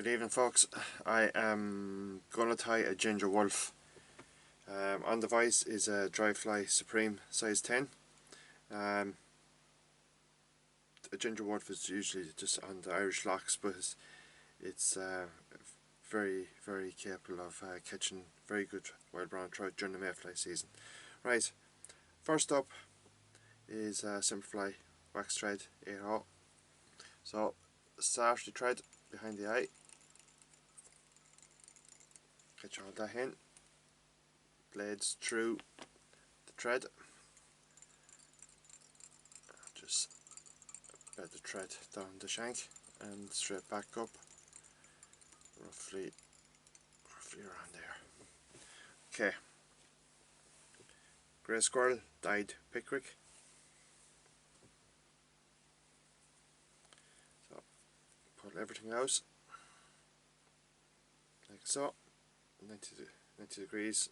Good evening, folks. I am going to tie a ginger wolf. On the vise is a dry fly supreme size 10. A ginger wolf is usually just on the Irish Loughs, but it's very, very capable of catching very good wild brown trout during the Mayfly season. Right, first up is Simplify wax thread 8/0. So start the thread behind the eye. Catch all that in, blades through the thread, just bed the thread down the shank and straight back up, roughly around there. Okay, grey squirrel, dyed Picric. So pull everything out like so, 90 degrees.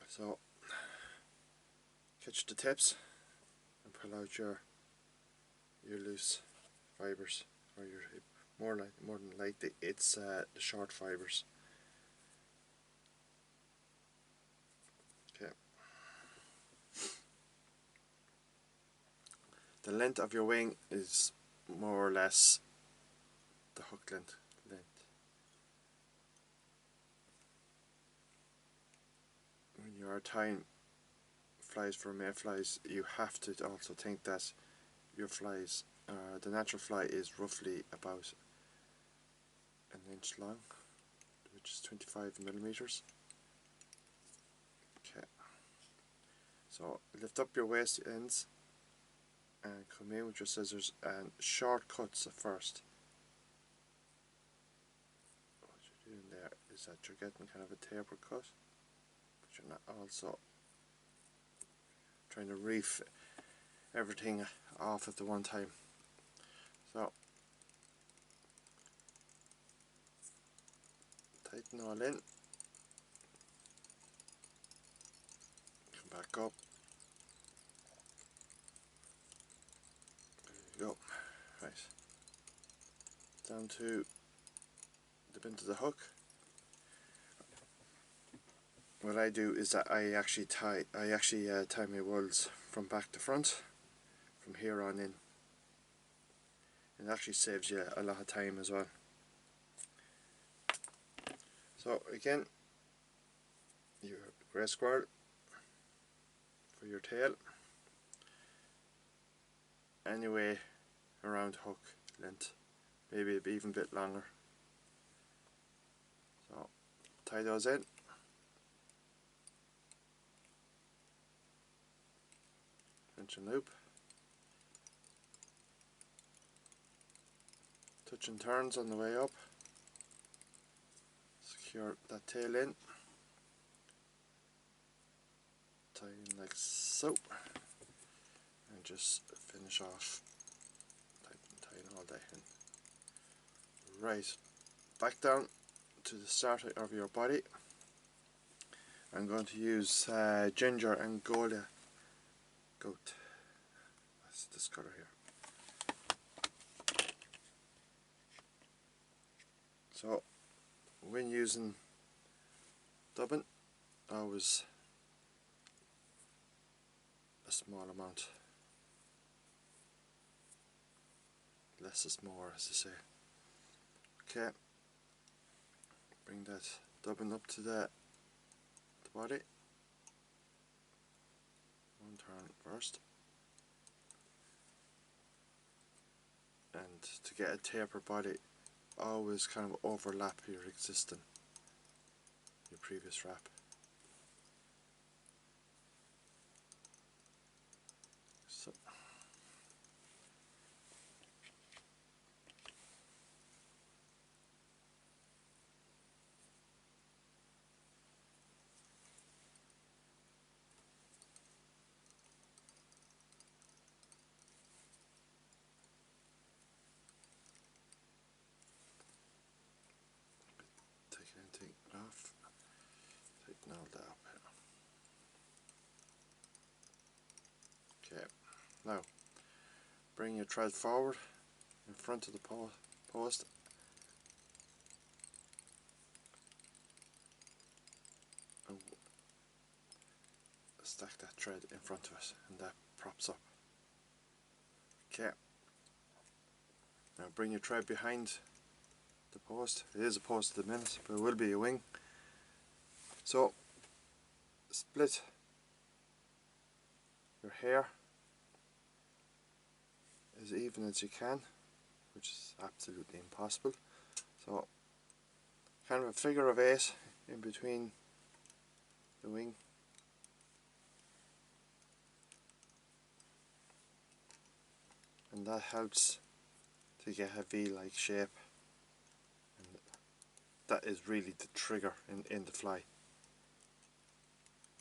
So catch the tips and pull out your loose fibres, or your more than likely it's the short fibres. Okay. The length of your wing is more or less the hook length. When you are tying flies for mayflies, you have to also think that your flies, the natural fly is roughly about an inch long, which is 25 millimeters. Okay, so lift up your waist ends and come in with your scissors and short cuts at first. What you're doing there is that you're getting kind of a taper cut, but you're not also trying to reef everything off at the one time. So tighten all in, come back up, there you go. Right, down to the bend of the hook. What I do is that I actually tie my wools from back to front, from here on in. It actually saves you a lot of time as well. So again, your grey squirrel for your tail, anyway around hook length, maybe even a bit longer. So tie those in. Pinch and loop. Touch and turns on the way up. Secure that tail in. Tie in like so. And just finish off tying all that in. Right, back down to the start of your body. I'm going to use ginger Angora goat. That's this colour here. So when using dubbing, always a small amount. Less is more, as they say. Okay, bring that dubbing up to the body. One turn first, and to get a taper body, always kind of overlap your previous wrap. So take anything off, tighten all that up here. Okay, now bring your thread forward in front of the post and stack that thread in front of it, and that props up. Okay, now bring your thread behind the post. It is a post at the minute, but it will be a wing. So split your hair as even as you can, which is absolutely impossible. So kind of a figure of 8 in between the wing. And that helps to get a V-like shape, and that is really the trigger in the fly.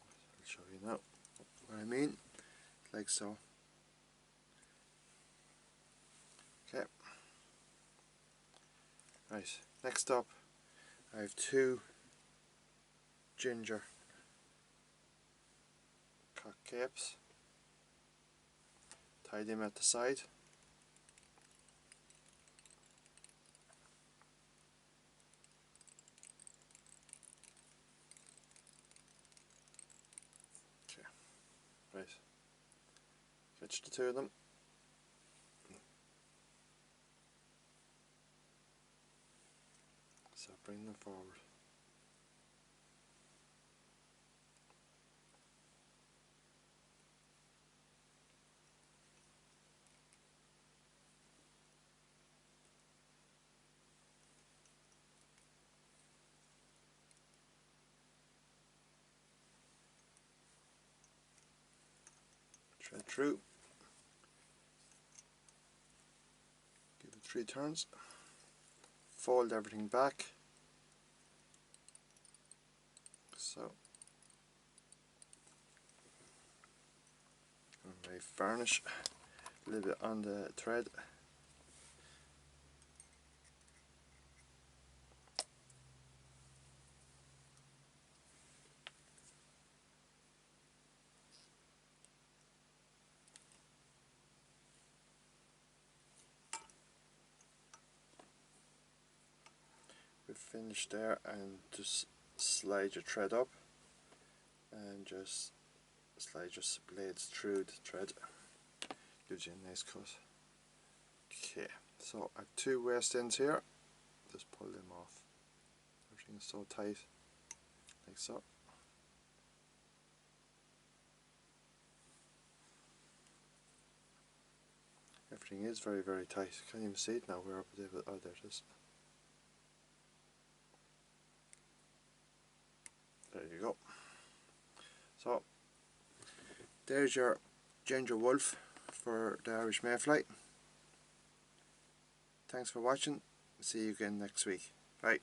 I'll show you now what I mean, like so. Okay, right, next up I have 2 ginger cock capes. Tie them at the side. Okay, right, catch the 2 of them. So bring them forward. Thread through. Give it 3 turns. Fold everything back. So. And I varnish a little bit on the thread. We've finished there, and just slide your thread up and just slide your blades through the thread. Gives you a nice cut. Okay, so I have 2 waist ends here. Just pull them off. Everything is so tight, like so. Everything is very, very tight. Can't even see it now. Where up there? Oh, there it is. There you go. So there's your ginger Wulff for the Irish Mayfly. Thanks for watching. See you again next week. Bye.